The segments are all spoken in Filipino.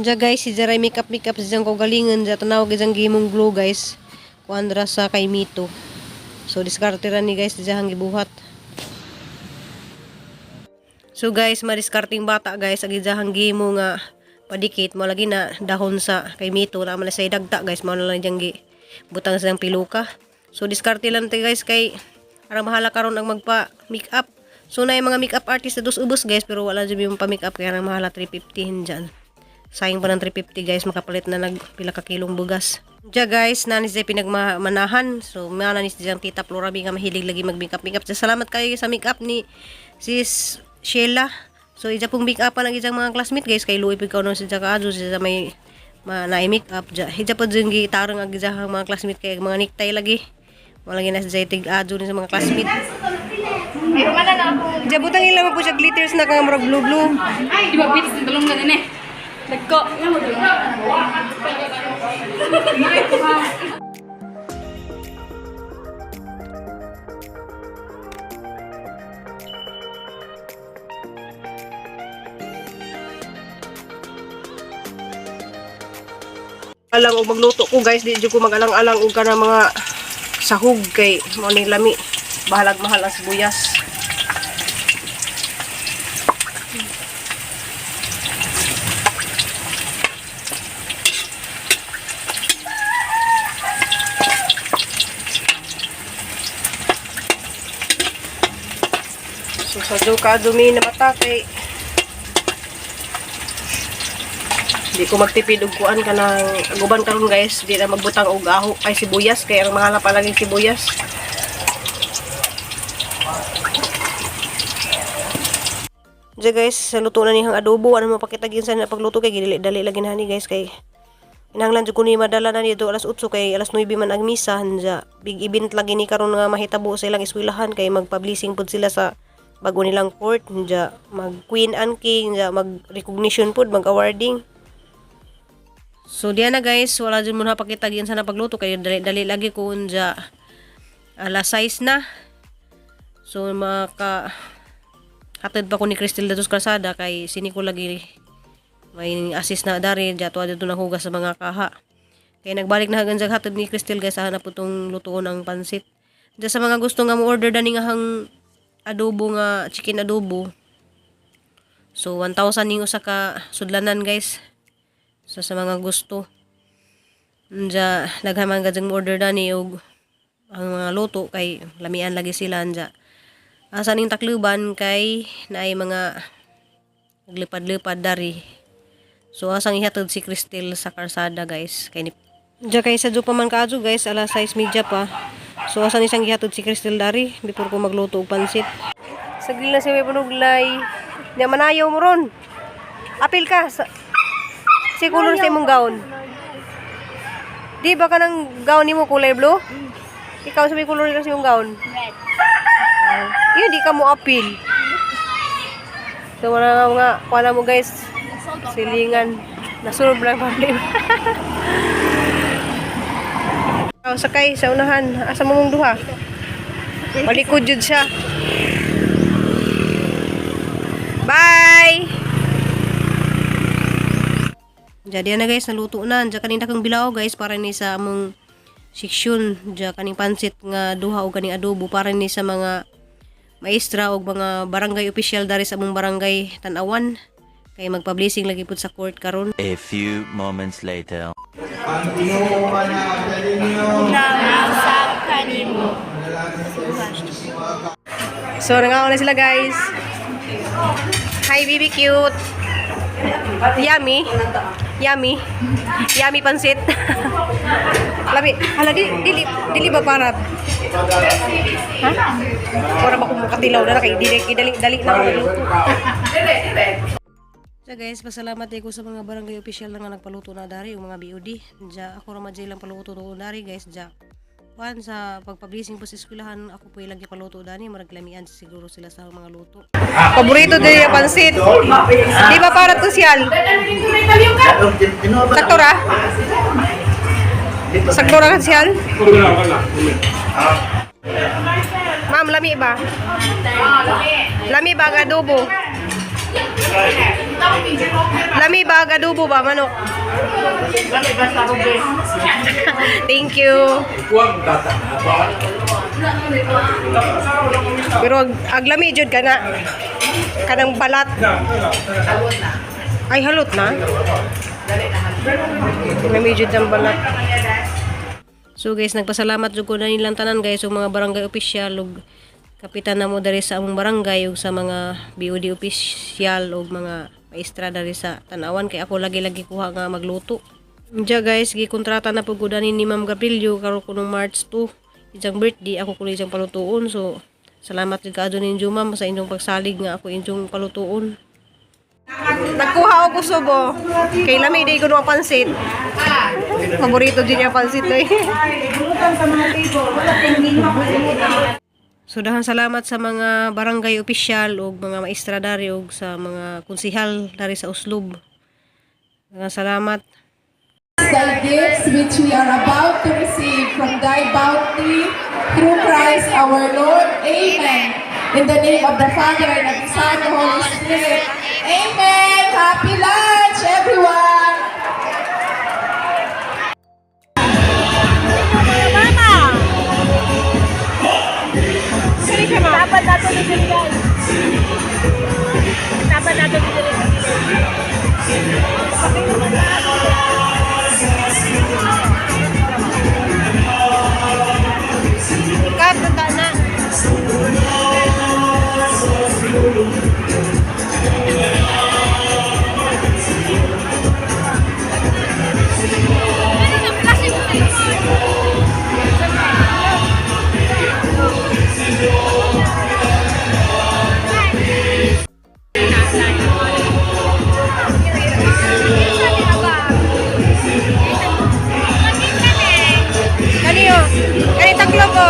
Diya guys, si Jaray makeup sa ko galingan sa tanaw gijang gimong glue guys. Kuandra sa kay Mito. So diskarte ra ni guys diya hang gibuhat. So guys, madiskarting bata guys agi diya hang gimo nga padikit mo lagi na dahon sa kay Mito na man sa dagta guys mao na lang diyang gi butang sa piluka. So diskarte lang te guys kay ara mahala karon ang magpa makeup. So na yung mga makeup artist na dos ubos guys pero wala jud yung pa makeup kaya nang mahala 350 dyan. Sayang pa ng 350 guys, makapalit na nagpila ka kilong bugas. Diya guys, nanis siya pinagmanahan. So, nanis siya tita Florabi nga mahilig lagi mag-makeup. Salamat kayo sa makeup ni sis Sheila. So, ija pong make-up ang ijang mga classmate guys. Kay Louie Pigkaw nun siya kaadyo siya may na-make-up. Ija po dyan gitarang ang ijang mga classmate kay mga necktie lagi. Walang na siya tig-adyo sa mga classmate. Ija butang ilang po siya glitters na kang marag blue-blue. Ay, di ba pitis ng talong na din eh. Nagko. Alang og magluto ko guys, di ko mag-alang-alang og kana mga sahog kay mo ning lami. Bahalag mahal ang sibuyas. So sadyo ka dumi na mata kay di ko magtipid og kuan kanang aguban karon guys, di na magbutang og aho kay sibuyas kay ang mahal pa lagi sibuyas. Diya guys, sa luto na nihang adobo, ano mapakita gyud sa pagluto kay dili-dali lagi na ni guys kay inanglan jud ko ni madala na dito alas 8 kay alas 9 man ang misa. Diya big event lagi ni karon nga mahitabo sa ilang eskwelahan kay magpa-blessing pud sila sa bago nilang court. Diya mag Queen and King, diya mag recognition pud, mag awarding. So diyan na guys, wala dyan muna pakita diyan sa napagluto kayo dali-dali lagi ko unja alas 6 na. So maka hatid pa ko ni Cristel datos kalsada kay sini ko lagi may assist na dari jato dito na hugas sa mga kaha. Kay nagbalik na hagan hatid ni Cristel guys sa hanap putong lutuon ang pansit. Diyan sa mga gusto nga mo order dani nga hang adobo nga chicken adobo. So 1,000 ning usa ka sudlanan guys. So sa mga gusto nja naghaman gajang order dani og ang mga luto kay lamian lagi sila nja. Asa ning Tacloban kay naay mga naglipad-lipad dari. So asang ihatod si Cristel sa karsada guys kay nja kay sa pa man kaadto guys alas 6:30 pa. So asang isang ihatod si Cristel dari before ko magluto og pansit. Sagli na siya may panuglay. Nya manayaw mo ron. Apil ka sa si kulor sa imong gown. Di ba ka ng gown nimo kulay blue? Ikaw sa may kulor sa imong gown? Red. Yun, di ka mo apil. So wala nga kuha mo guys. Silingan. Nasulog lang problem. Sakay sa unahan. Asa mo mong duha? Malikod jud siya. Bye! Jadi na guys, naluto na. Diya kaning dakang bilao guys para ni sa among seksyon. Diya kaning pansit nga duha o kaning adobo para ni sa mga maestra o mga barangay official dari sa among barangay Tanawan. Kay magpa-blessing lagi pud sa court karon. A few moments later. So nangaon na sila guys. Hi baby cute. Yummy. Yummy. Yummy pansit. Labi, hala dili ba para? Ha? Para ba ko makatilaw na kay dali na ako luto. So guys, pasalamat ko sa mga barangay official na nga nagpaluto na dari yung mga BOD. Diya ako ra madjay lang paluto do dari guys. Diya Juan, sa pagpablising po sa eskwelahan, ako po ilang paluto dani, maraglamian siguro sila sa mga luto. Paborito din yung pansit. Di ba para to siyal? Saktora? Saktora ka siyal? Ma'am, lami ba? Lami ba ang adobo? Lami ba? Adobo ba? Manok? Thank you. Pero aglami jud ka na. Kanang balat. Ay, halot na. Aglami jud ng balat. So guys, nagpasalamat jud ko na nilang tanan guys, yung mga barangay official ug kapitan na mo dari sa among barangay ug sa mga BOD official ug mga maestra dari sa Tanawan kay ako lagi-lagi kuha nga magluto. Diya guys, gikontrata na pud gud ni Ma'am Gabrielio karon kunong March 2, ijang birthday ako kuno ijang palutuon. So salamat jud kaadto ninyo ma'am sa inyong pagsalig nga ako inyong palutuon. Nagkuha ako subo. Kay lami di ko no pansit. Paborito din niya pansit eh. So dahan salamat sa mga barangay official ug mga maestra dari ug sa mga konsihal dari sa Uslob. Dahan salamat. The gifts which we are about to receive from thy bounty through Christ our Lord. Amen. In the name of the Father and of the Son and the Holy Spirit. Amen. Happy lunch, everyone. Dapat nato ni Diligan. Dapat nato ni Diligan. Ikat na na. Kaniyo, kani taklo ko.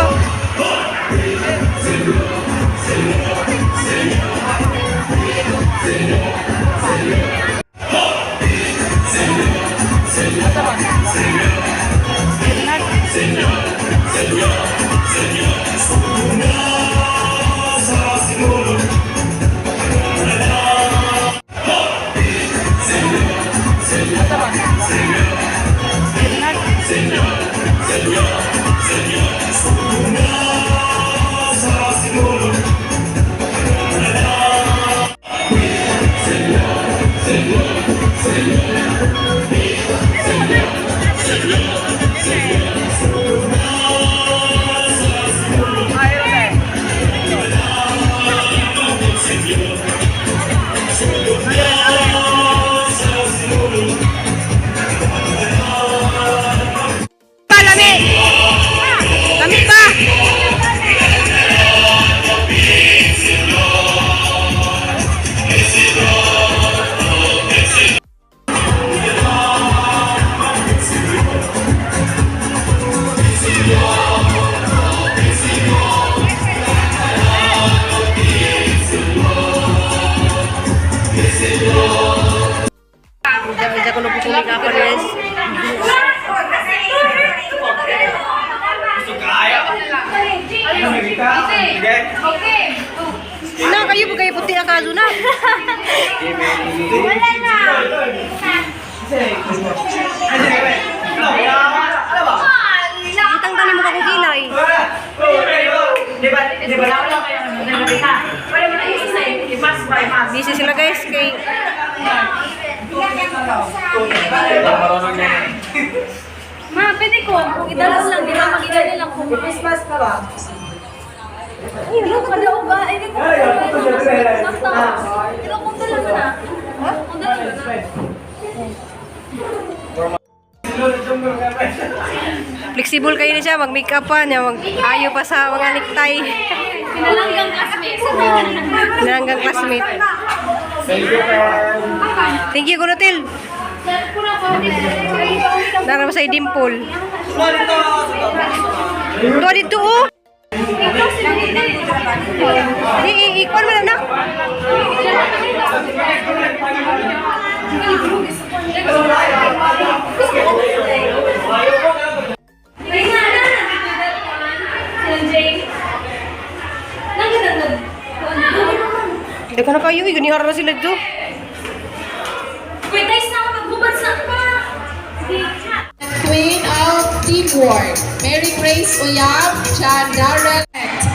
Kami pa! Hindi ko napupulik ako guys. Na kayo po kayo puti ang kaso na. Wala na. Itang tani mo kako kilay. Busy sila guys kay Ma, pwede ko. Kung idalas lang, di ba makilala lang kung Christmas ka ba? Ay, ano ka daw ba? Ay, di ko. Ito kung dala mo na. Kung dala mo na. flexible kayo na siya, mag-makeup pa niya, mag-ayo pa sa mga necktie. Pinalanggang classmate. Pinalanggang classmate. Thank you, Kunutil. Naram sa dimple. Ito dito, oh. Ikon mo na, nak. Hindi ko na kayo, ganihara na sila dito. Queen of Teamwork, Mary Grace Uyab, John Darrell,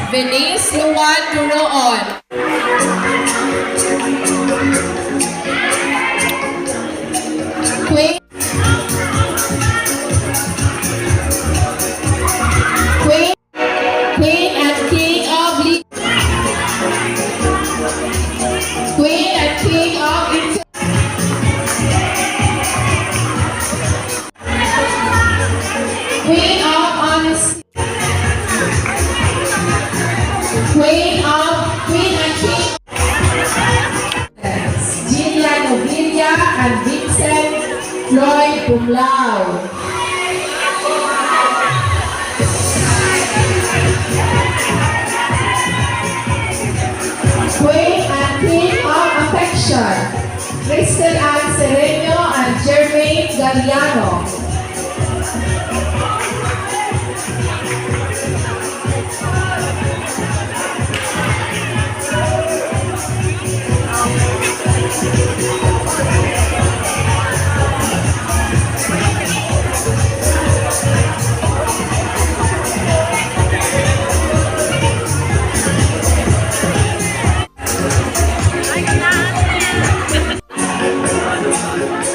Venice Luan Duroon. Queen and King of Queen and King of Queen of Honesty. Queen and King. Gina Novilla and Vincent Floyd cum laude. Queen and King of Affection, Kristen Ann Sereno and Jermaine Galliano.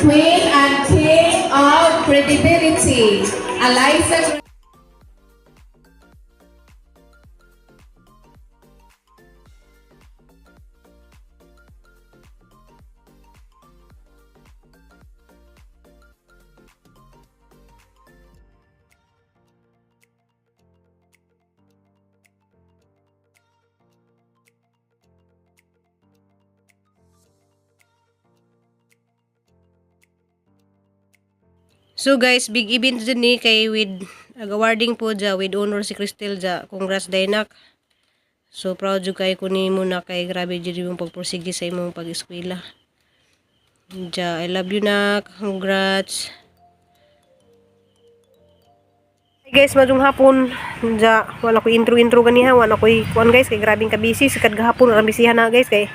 Queen and King of Credibility, Eliza. So guys, big event dyan ni kay with awarding po dya with honor si Cristel dya. Congrats Dainak. So proud jud kay kuni mo na kay grabe jud yung pagpursige sa imong pag-eskwela. Dya, I love you nak. Congrats. Hey guys, madung hapon. Dya, wala ko intro ganiha, wala ko kuan guys kay grabing ka busy sa kadgahapon ang bisihan na guys kay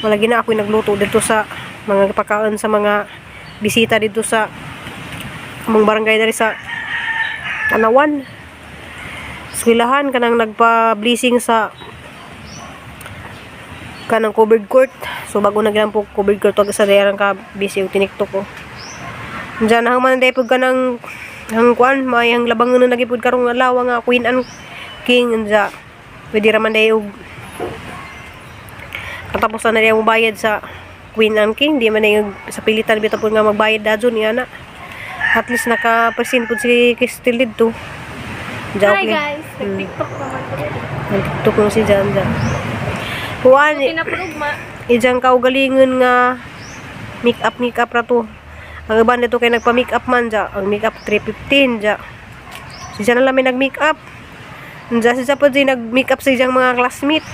wala gina ako nagluto dito sa mga pagkaon sa mga bisita dito sa among barangay dari sa Anawan. Eskwelahan kanang nagpa-blessing sa kanang covered court. So bago na gilang po covered court wag sa daerang ka busy og tiniktok ko. Diyan hang man day pud kanang hang kuan may ang labangon na nagipud karong adlaw nga Queen and King unja. Pwede ra man day og katapusan na diya mo bayad sa Queen and King, di man day sa pilitan bitaw pud nga magbayad dadyon niya na. At least naka-present po si Cristel dito. Hi guys, nag-tiktok naman ko rin. Nag-tiktok mo si Jan Jan. Kuan, Pinapurugma. ijang kaugalingon nga make up ra to. Ang iban dito kay nagpa-make up man dya. Ang make up 315 dya. Si Jan na lang may nag-make up. Dya si Japodji nag-make up sa ijang mga classmate.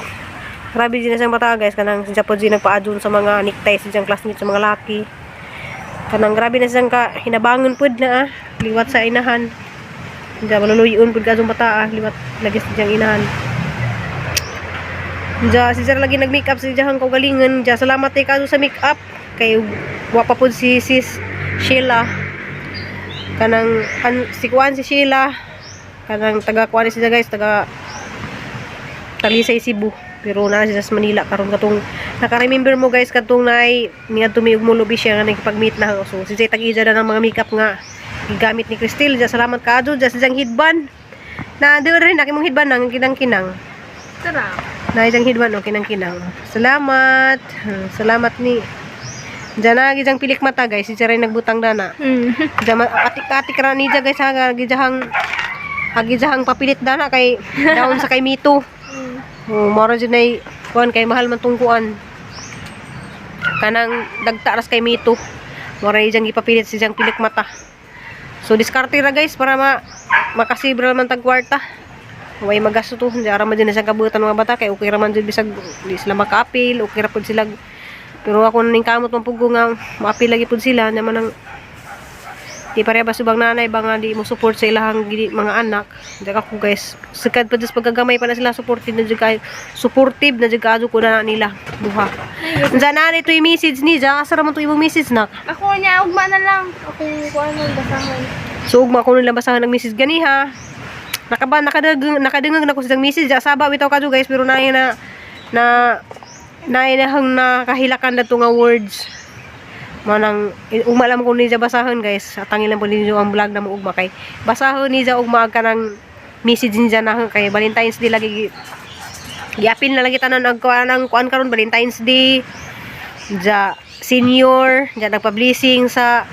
Grabe din na siyang bata guys. Kanang si Japodji nagpa-adjun sa mga necktie sa ijang classmate sa mga laki. Kanang grabe na siyang hinabangon pud na liwat sa inahan. Diya maluluyon pud kadtong bata liwat lagi sa diyang inahan. Diya si Sir lagi nag-makeup sa diyang kaugalingon. Diya salamat kay kadto sa makeup kay wa pa pud si Sis Sheila. Kanang si Kuan si Sheila. Kanang taga Kuan siya guys, taga Talisay Cebu. Pero na siya sa Manila karon katong naka-remember mo guys katong nay niadto mi og mulubi siya nga nagpag-meet na so si tag-ija na ng mga makeup nga gigamit ni Cristel. Diya salamat kaadto diya sa jang headband na dito rin akimong headband nang kinang-kinang Tara. na jang headband o kinang-kinang salamat ni diya na gijang pilik mata guys si rin nagbutang dana diya atik-atik ra ni diya guys ha gijahang papilit dana kay daon sa kay Mito. Moro dyan ay kuan kay mahal man tungkuan kanang dagtaras kay Mito. Moro dyan ipapilit si dyan pilik mata. So diskarte ra guys para makasibra man tag kwarta. Way magasto to. Diyan ra man dyan sa kabutan mga bata kay okay ra man dyan bisag di sila makaapil, okay ra pud sila. Pero ako ning kamot man pug nga maapil lagi pud sila naman ang di pareha ba subang nanay ba nga di mo support sa ilahang mga anak. Diyan ako guys sakad pa just pagkagamay pa na sila supportive na dyan kaado ko na nila duha. Diyan na ito yung message ni diyan asa ra man to imong message nak Ako niya, ugma na lang. Ako kuha nang basahan. So ugma ko nila basahan ng message gani ha. Nakadengag na ko sa message ja saba bitaw kadto guys pero na hang nakahilakan na nga words. Manang ugma lang ko ni ja basahan guys. Atangin lang po ninyo ang vlog na mo ugma kay basahon ni ja ugma ka ng message niya na kay Valentine's Day lagi giapil na lagi tanan ang kuan karon Valentine's Day. Ja senior, ja nagpa-blessing sa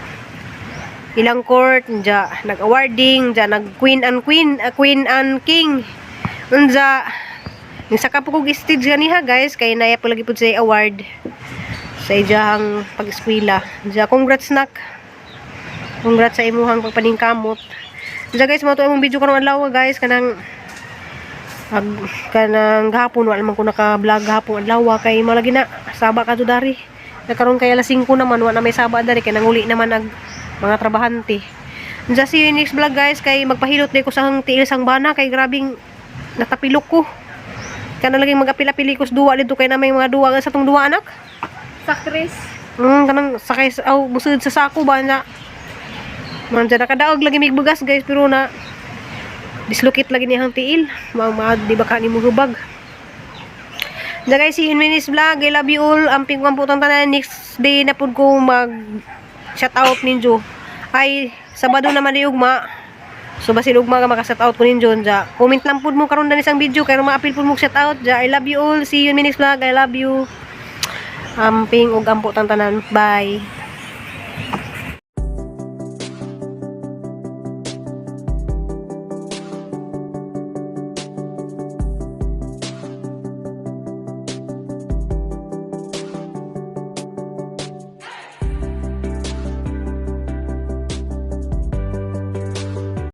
ilang court, ja nag-awarding, ja nag queen and king. Unja ning saka po kog stage ganiha guys kay naya po lagi pud sa award sa ijahang pag-eskwela. Ja congrats nak. Congrats sa imuhang pagpaningkamot. Ja guys mo to imong video karon adlaw guys kanang gahapon wala man ko naka-vlog gahapon adlaw kay malagi na saba ka to dari. Nagkaroon kay alas 5 naman wala na may saba dari kay nanguli naman ang mga trabahante. Ja see you next vlog guys kay magpahilot na ko sa hang tiil sang bana kay grabing natapilok ko. Kana laging magapila-pili ko sa duwa dito kay na may mga duwa sa tong duwa anak. Sakris. Kanang sakay busud sa sako ba na. Man dyan nakadaog lagi mig bugas guys pero na dislocate lagi niyang tiil. Di ba ka ni mo hubag. Ja guys, see you in my next vlog. I love you all. Amping ko ang putang tanan. Next day na po ko mag shout out ninyo. Ay, Sabado naman di ugma. So basin ugma ka maka-shout out ko ninyo. Ja, comment lang po mo karon dan isang video kay ma-appeal po mo shout out. Ja, I love you all. See you in my next vlog. I love you. Amping ug ampo tanan. Bye.